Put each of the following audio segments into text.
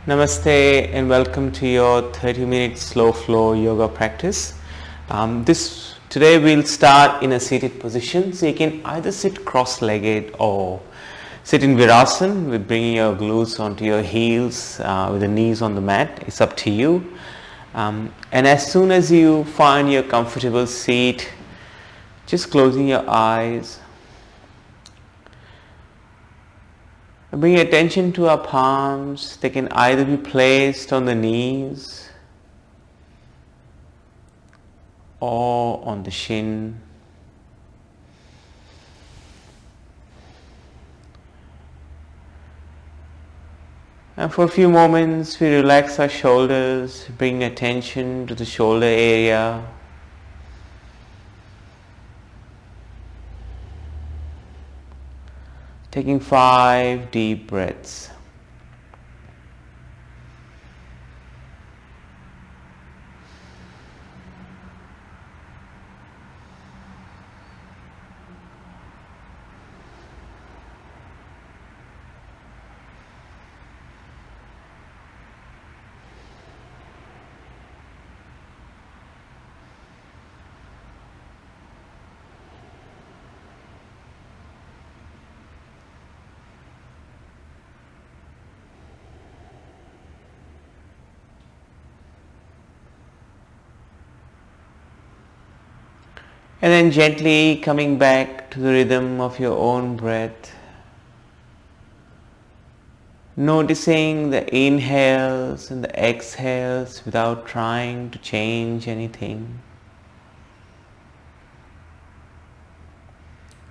Namaste and welcome to your 30-minute slow flow yoga practice. Today we'll start in a seated position, so you can either sit cross-legged or sit in virasana with bringing your glutes onto your heels with the knees on the mat. It's up to you. And as soon as you find your comfortable seat, just closing your eyes. Bring your attention to our palms. They can either be placed on the knees or on the shin. And for a few moments we relax our shoulders, bring attention to the shoulder area. Taking 5 deep breaths. And then gently coming back to the rhythm of your own breath. Noticing the inhales and the exhales without trying to change anything.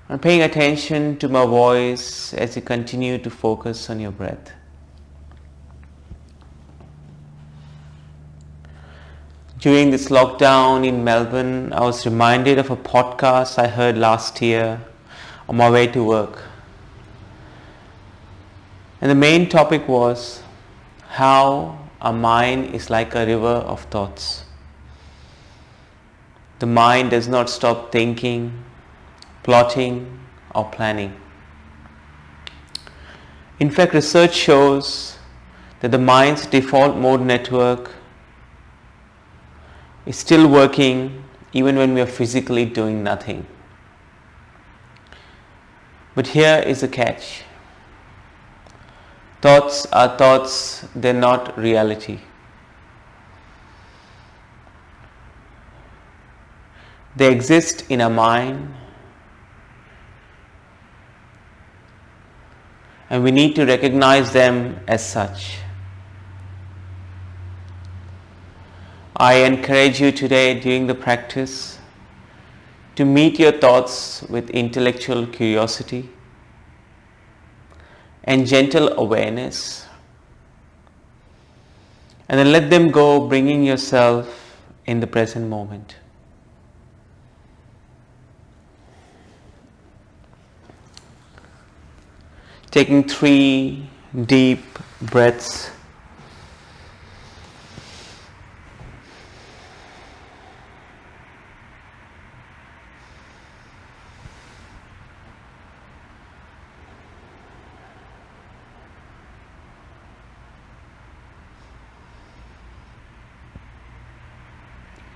And paying attention to my voice as you continue to focus on your breath. During this lockdown in Melbourne, I was reminded of a podcast I heard last year on my way to work. And the main topic was how our mind is like a river of thoughts. The mind does not stop thinking, plotting, or planning. In fact, research shows that the mind's default mode network is still working even when we are physically doing nothing. But here is the catch. Thoughts are thoughts, they're not reality. They exist in our mind, and we need to recognize them as such. I encourage you today during the practice to meet your thoughts with intellectual curiosity and gentle awareness, and then let them go, bringing yourself in the present moment. Taking 3 deep breaths.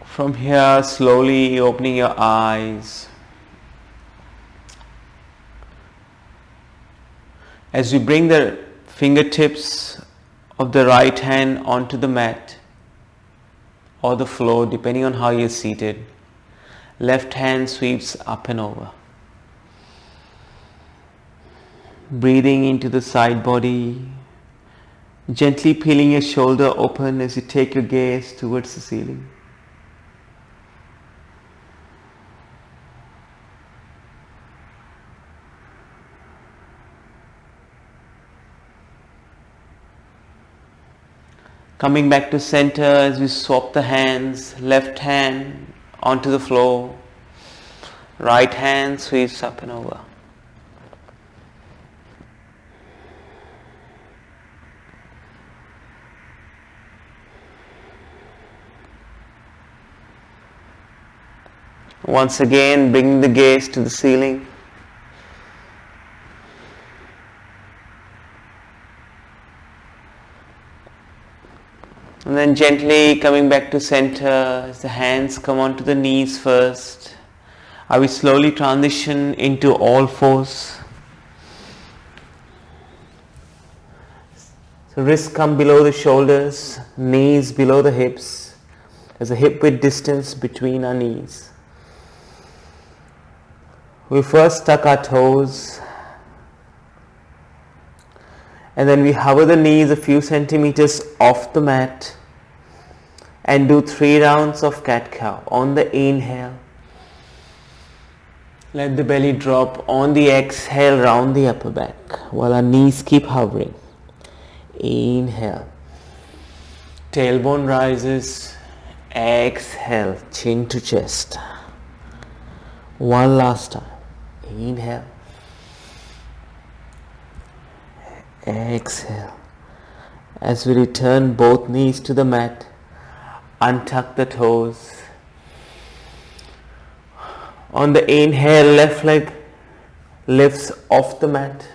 From here, slowly opening your eyes. As you bring the fingertips of the right hand onto the mat or the floor, depending on how you're seated, left hand sweeps up and over. Breathing into the side body, gently peeling your shoulder open as you take your gaze towards the ceiling. Coming back to center as we swap the hands, left hand onto the floor, right hand sweeps up and over. Once again, bring the gaze to the ceiling. And then gently coming back to center as the hands come onto the knees first. I will slowly transition into all fours. So wrists come below the shoulders, knees below the hips. There's a hip width distance between our knees. We first tuck our toes, and then we hover the knees a few centimeters off the mat and do 3 rounds of cat-cow. On the inhale, let the belly drop. On the exhale, round the upper back while our knees keep hovering. Inhale, tailbone rises. Exhale, chin to chest. One last time. Inhale. Exhale. As we return both knees to the mat, untuck the toes. On the inhale, left leg lifts off the mat.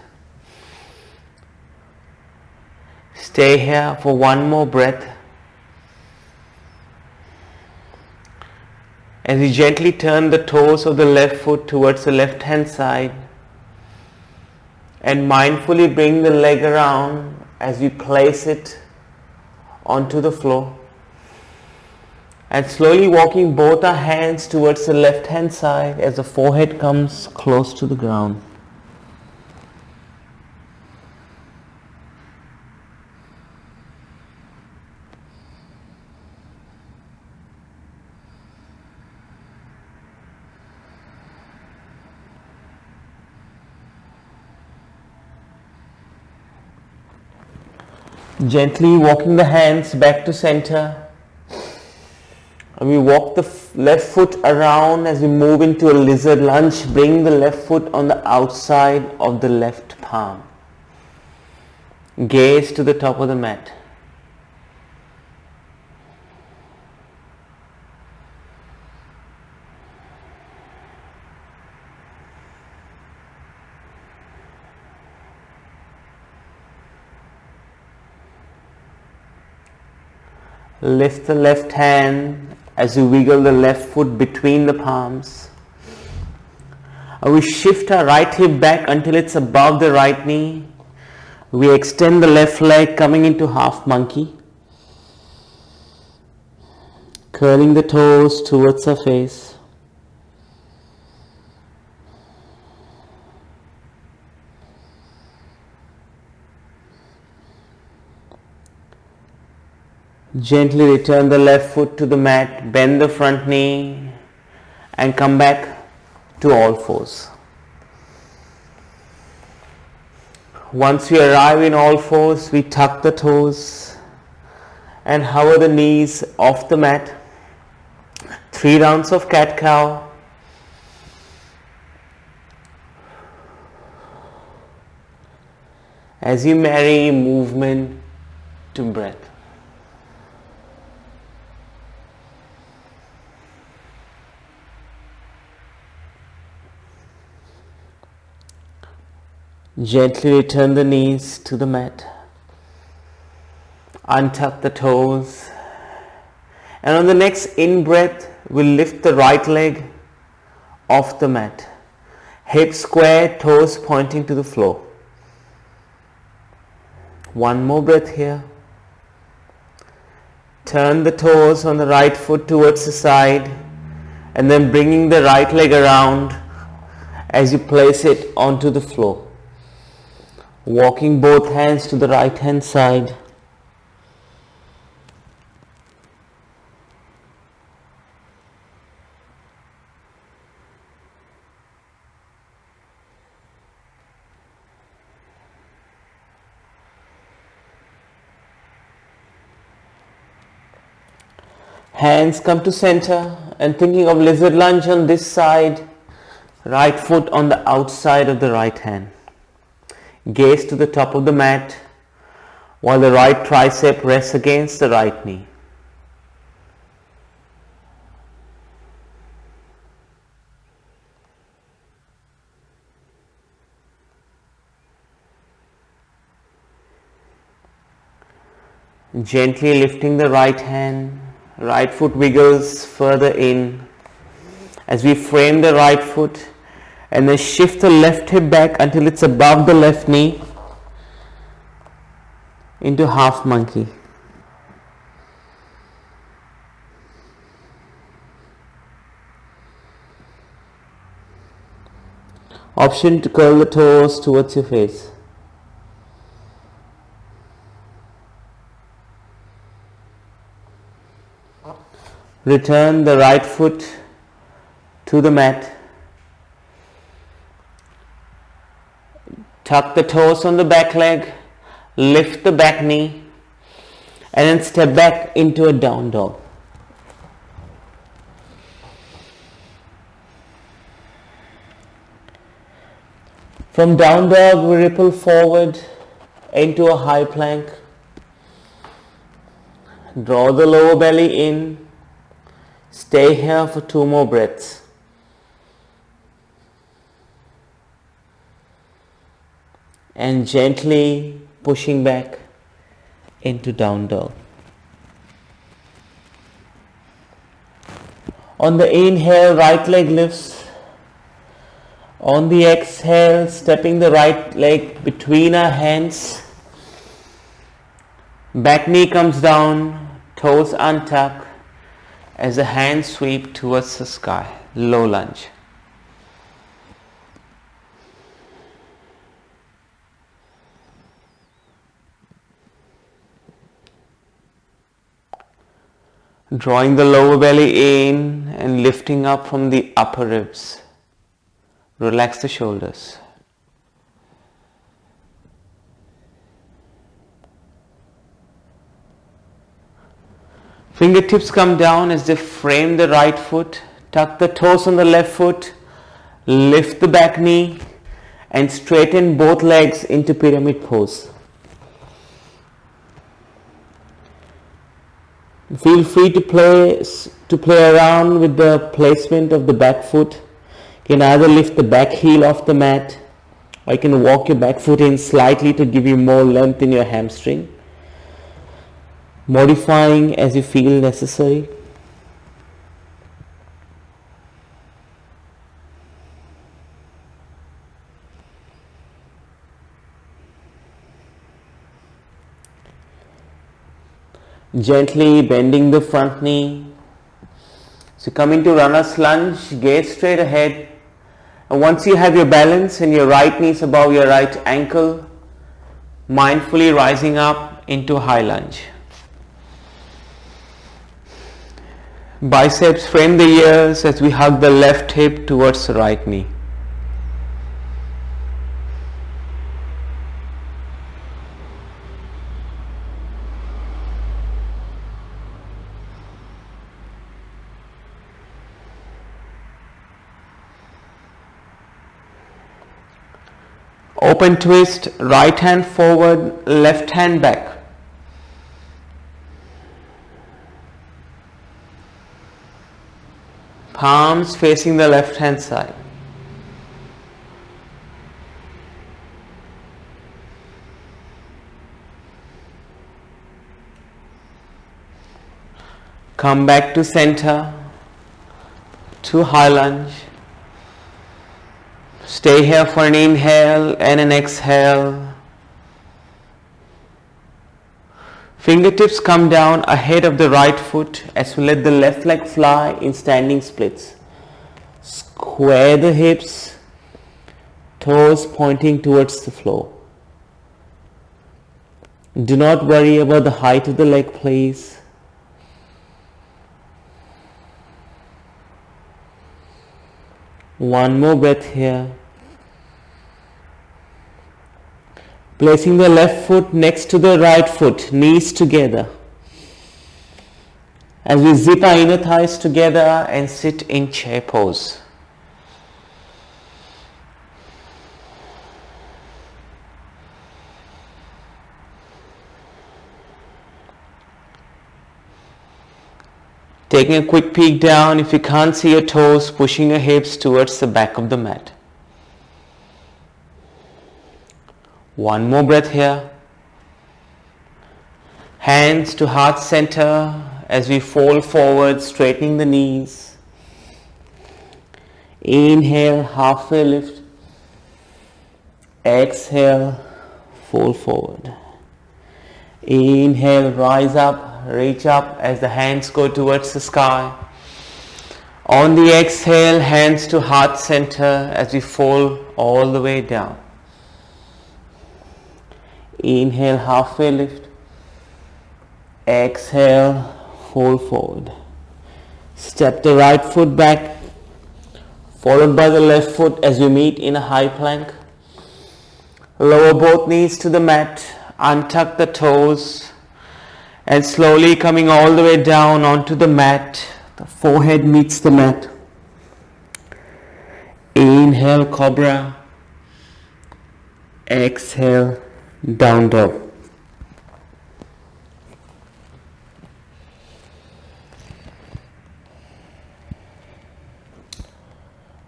Stay here for one more breath. As you gently turn the toes of the left foot towards the left hand side and mindfully bring the leg around as we place it onto the floor, and slowly walking both our hands towards the left hand side as the forehead comes close to the ground. Gently walking the hands back to center. And we walk the left foot around as we move into a lizard lunge. Bring the left foot on the outside of the left palm. Gaze to the top of the mat. Lift the left hand as you wiggle the left foot between the palms. We shift our right hip back until it's above the right knee. We extend the left leg coming into half monkey. Curling the toes towards our face. Gently return the left foot to the mat, bend the front knee and come back to all fours. Once we arrive in all fours, we tuck the toes and hover the knees off the mat. 3 rounds of cat-cow. As you marry movement to breath. Gently return the knees to the mat. Untuck the toes. And on the next in-breath, we'll lift the right leg off the mat. Hips square, toes pointing to the floor. One more breath here. Turn the toes on the right foot towards the side and then bringing the right leg around as you place it onto the floor. Walking both hands to the right hand side. Hands come to center and thinking of lizard lunge on this side, right foot on the outside of the right hand. Gaze to the top of the mat while the right tricep rests against the right knee. Gently lifting the right hand, right foot wiggles further in as we frame the right foot, and then shift the left hip back until it's above the left knee into half monkey. Option to curl the toes towards your face. Return the right foot to the mat. Tuck the toes on the back leg, lift the back knee, and then step back into a down dog. From down dog, we ripple forward into a high plank. Draw the lower belly in. Stay here for 2 more breaths. And gently pushing back into down dog. On the inhale, right leg lifts. On the exhale, stepping the right leg between our hands. Back knee comes down, toes untuck as the hands sweep towards the sky. Low lunge. Drawing the lower belly in and lifting up from the upper ribs. Relax the shoulders. Fingertips come down as they frame the right foot. Tuck the toes on the left foot. Lift the back knee and straighten both legs into pyramid pose. Feel free to play around with the placement of the back foot. You can either lift the back heel off the mat, or you can walk your back foot in slightly to give you more length in your hamstring. Modifying as you feel necessary. Gently bending the front knee. So come into runner's lunge, gaze straight ahead. And once you have your balance and your right knee is above your right ankle, mindfully rising up into high lunge. Biceps frame the ears as we hug the left hip towards the right knee. Open twist, right hand forward, left hand back. Palms facing the left hand side. Come back to center, to high lunge. Stay here for an inhale and an exhale. Fingertips come down ahead of the right foot as we let the left leg fly in standing splits. Square the hips, toes pointing towards the floor. Do not worry about the height of the leg, please. One more breath here. Placing the left foot next to the right foot, knees together. As we zip our inner thighs together and sit in chair pose. Taking a quick peek down, if you can't see your toes, pushing your hips towards the back of the mat. One more breath here. Hands to heart center as we fold forward, straightening the knees. Inhale, halfway lift. Exhale, fold forward. Inhale, rise up, reach up as the hands go towards the sky. On the exhale, hands to heart center as we fold all the way down. Inhale, halfway lift. Exhale, fold forward. Step the right foot back, followed by the left foot as we meet in a high plank. Lower both knees to the mat, untuck the toes, and slowly coming all the way down onto the mat, the forehead meets the mat. Inhale, cobra. Exhale, down dog.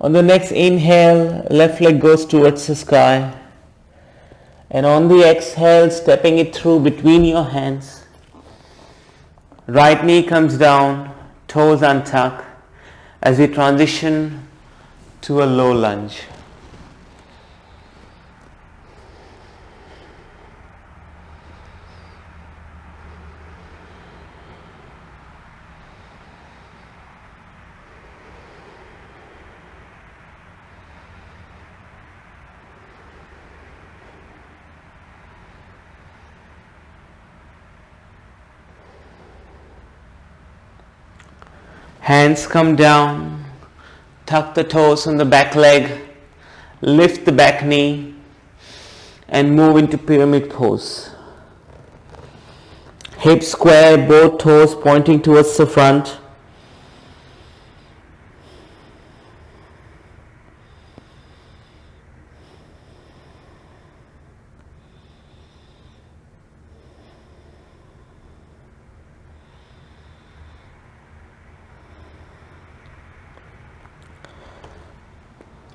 On the next inhale, left leg goes towards the sky. And on the exhale, stepping it through between your hands. Right knee comes down, toes untuck as we transition to a low lunge. Hands come down, tuck the toes on the back leg, lift the back knee and move into pyramid pose. Hips square, both toes pointing towards the front.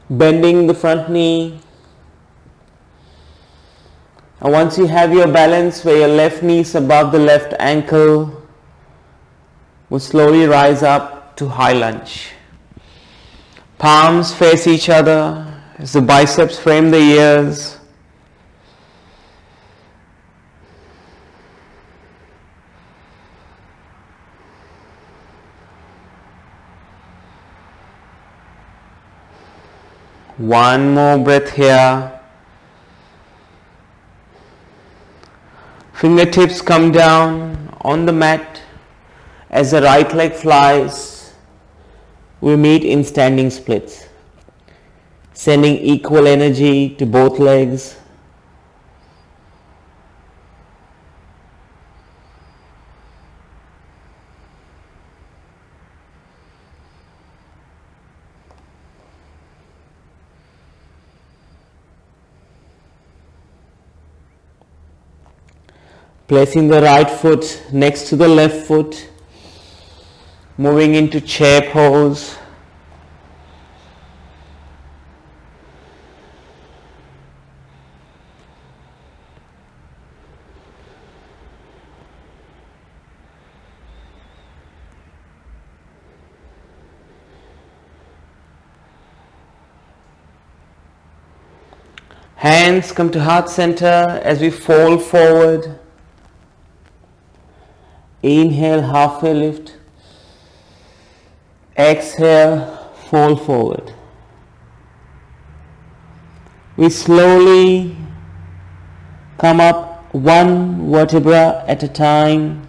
Bending the front knee, and once you have your balance where your left knee is above the left ankle, we'll slowly rise up to high lunge. Palms face each other as the biceps frame the ears. One more breath here. Fingertips come down on the mat as the right leg flies. We meet in standing splits, sending equal energy to both legs. Placing the right foot next to the left foot, moving into chair pose. Hands come to heart center as we fold forward. Inhale, halfway lift. Exhale, fold forward. We slowly come up one vertebra at a time.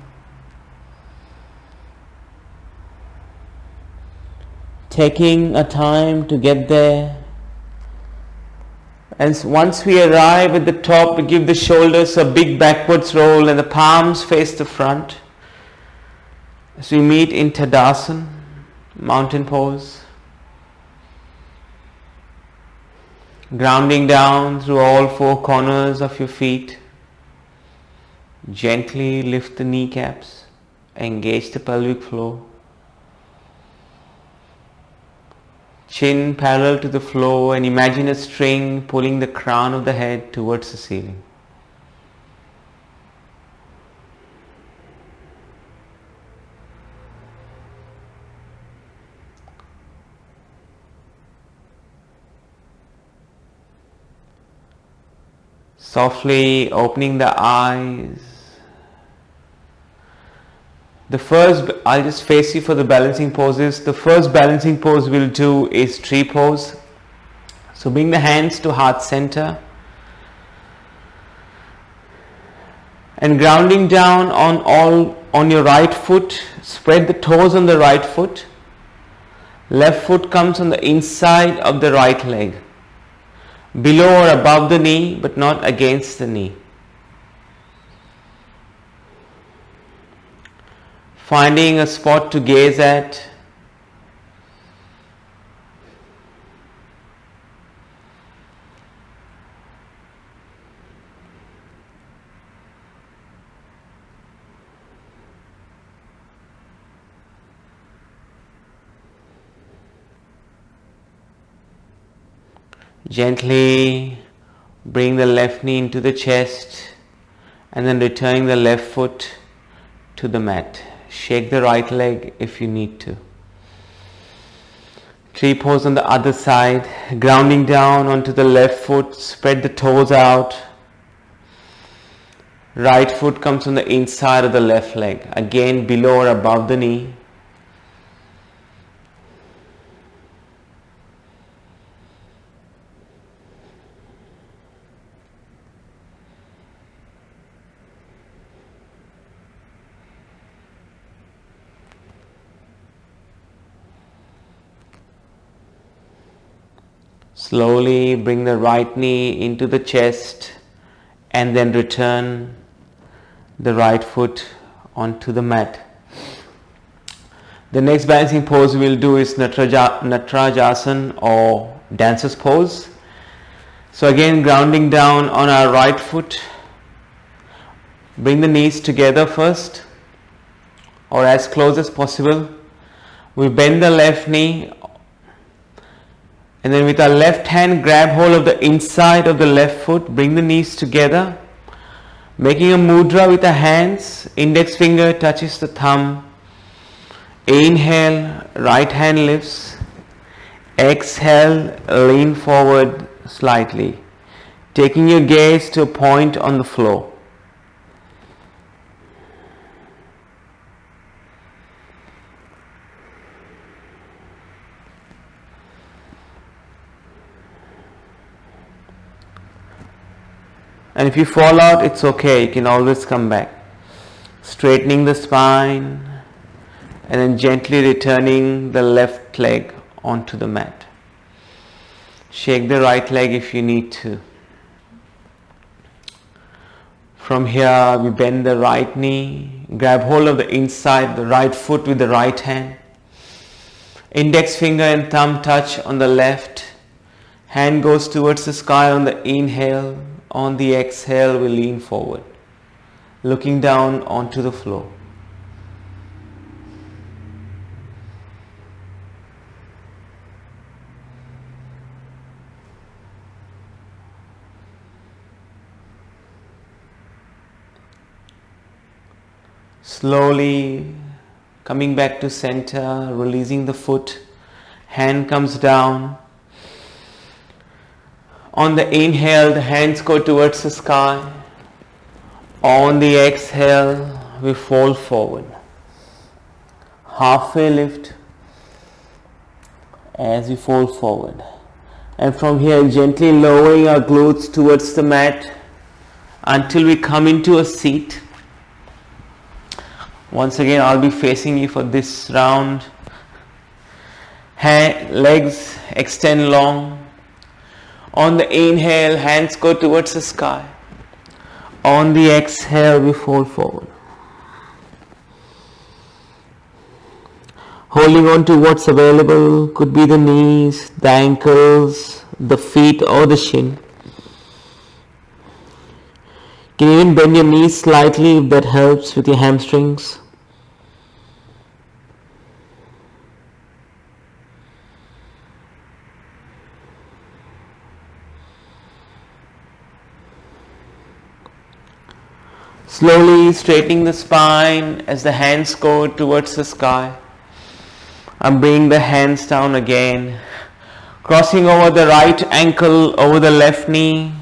Taking a time to get there. And once we arrive at the top, we give the shoulders a big backwards roll and the palms face the front. As we meet in Tadasana, mountain pose. Grounding down through all four corners of your feet. Gently lift the kneecaps, engage the pelvic floor. Chin parallel to the floor and imagine a string pulling the crown of the head towards the ceiling. Softly opening the eyes. The first, I'll just face you for the balancing poses. The first balancing pose we'll do is tree pose. So bring the hands to heart center. And grounding down on your right foot, spread the toes on the right foot. Left foot comes on the inside of the right leg. Below or above the knee, but not against the knee. Finding a spot to gaze at. Gently bring the left knee into the chest and then returning the left foot to the mat. Shake the right leg if you need to. Tree pose on the other side, grounding down onto the left foot, spread the toes out. Right foot comes on the inside of the left leg, again below or above the knee. Slowly bring the right knee into the chest and then return the right foot onto the mat. The next balancing pose we'll do is Natarajasana or dancer's pose. So again, grounding down on our right foot, bring the knees together first or as close as possible. We bend the left knee and then with our left hand grab hold of the inside of the left foot, bring the knees together, making a mudra with the hands, index finger touches the thumb. Inhale, right hand lifts. Exhale, lean forward slightly, taking your gaze to a point on the floor. And if you fall out, it's okay, you can always come back. Straightening the spine and then gently returning the left leg onto the mat. Shake the right leg if you need to. From here, we bend the right knee, grab hold of the inside, the right foot with the right hand. Index finger and thumb touch on the left. Hand goes towards the sky on the inhale. On the exhale, we lean forward, looking down onto the floor. Slowly coming back to center, releasing the foot, hand comes down. On the inhale, the hands go towards the sky. On the exhale, we fall forward. Halfway lift as we fall forward. And from here, gently lowering our glutes towards the mat until we come into a seat. Once again, I'll be facing you for this round. Legs extend long. On the inhale, hands go towards the sky. On the exhale, we fall forward. Holding on to what's available, could be the knees, the ankles, the feet or the shin. You can even bend your knees slightly if that helps with your hamstrings. Slowly straightening the spine as the hands go towards the sky. I'm bringing the hands down again, crossing over the right ankle over the left knee,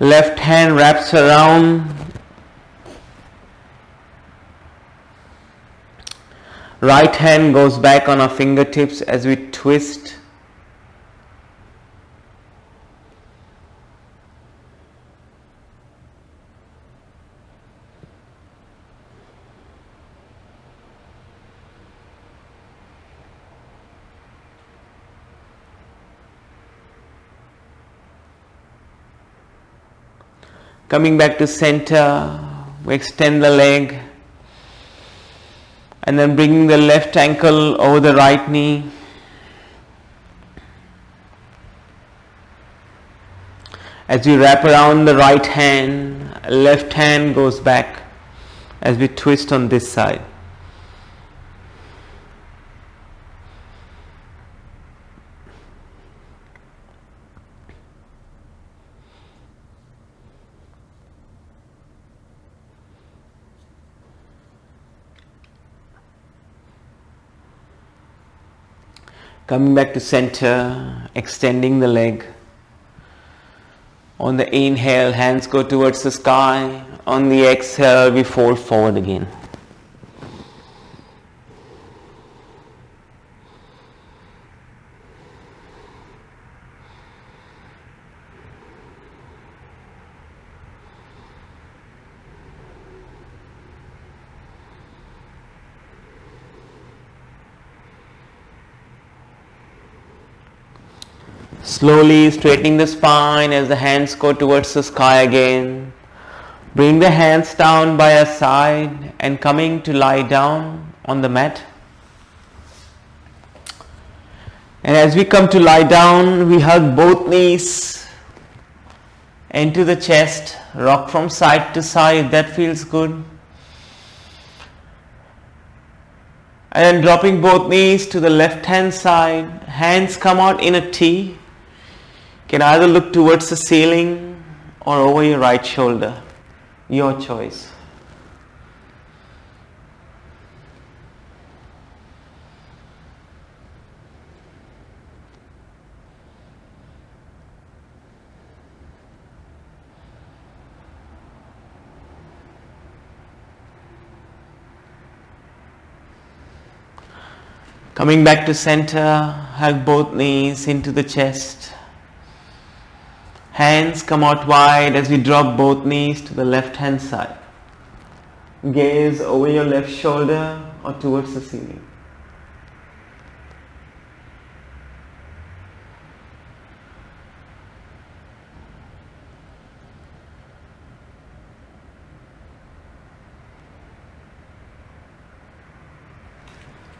Left hand wraps around. Right hand goes back on our fingertips as we twist. Coming back to center, we extend the leg and then bringing the left ankle over the right knee. As we wrap around the right hand, left hand goes back as we twist on this side. Coming back to center, extending the leg. On the inhale, hands go towards the sky. On the exhale, we fold forward again. Slowly straightening the spine as the hands go towards the sky again. Bring the hands down by your side and coming to lie down on the mat. And as we come to lie down, we hug both knees into the chest, rock from side to side. That feels good. And then dropping both knees to the left hand side, hands come out in a T. Can either look towards the ceiling or over your right shoulder, your choice. Coming back to center, hug both knees into the chest. Hands come out wide as we drop both knees to the left hand side. Gaze over your left shoulder or towards the ceiling.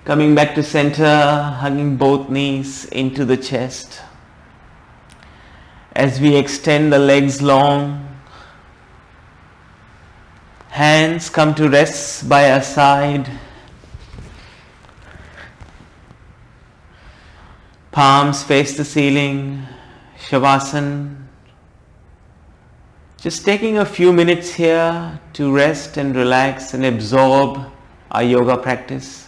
Coming back to center, hugging both knees into the chest. As we extend the legs long, hands come to rest by our side. Palms face the ceiling, Shavasana. Just taking a few minutes here to rest and relax and absorb our yoga practice.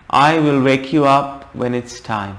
I will wake you up when it's time.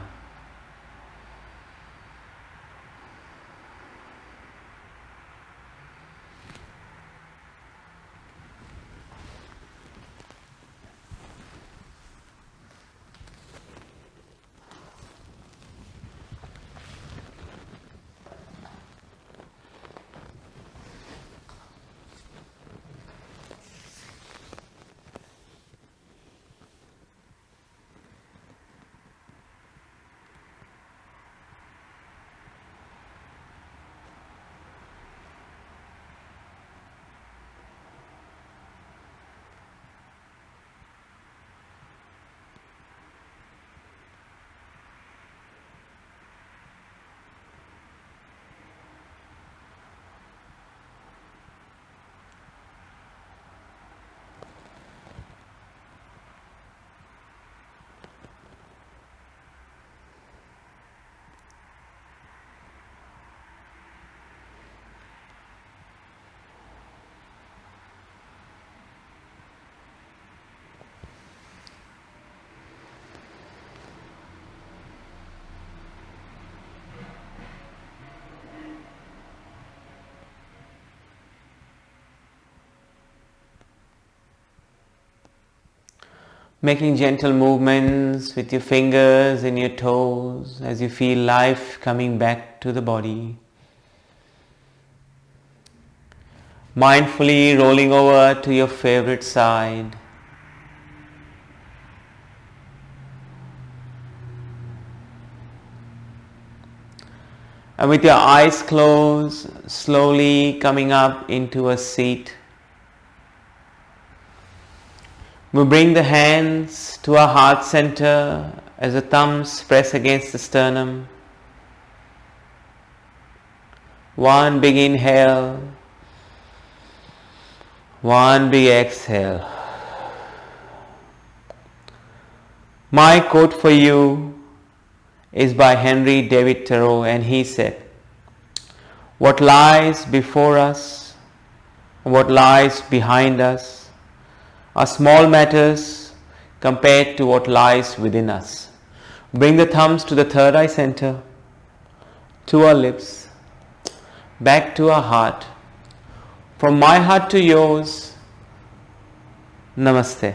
Making gentle movements with your fingers and your toes as you feel life coming back to the body. Mindfully rolling over to your favorite side. And with your eyes closed, slowly coming up into a seat. We bring the hands to our heart center as the thumbs press against the sternum. One big inhale, one big exhale. My quote for you is by Henry David Thoreau, and he said, "What lies before us, what lies behind us, are small matters compared to what lies within us." Bring the thumbs to the third eye center, to our lips, back to our heart. From my heart to yours, Namaste.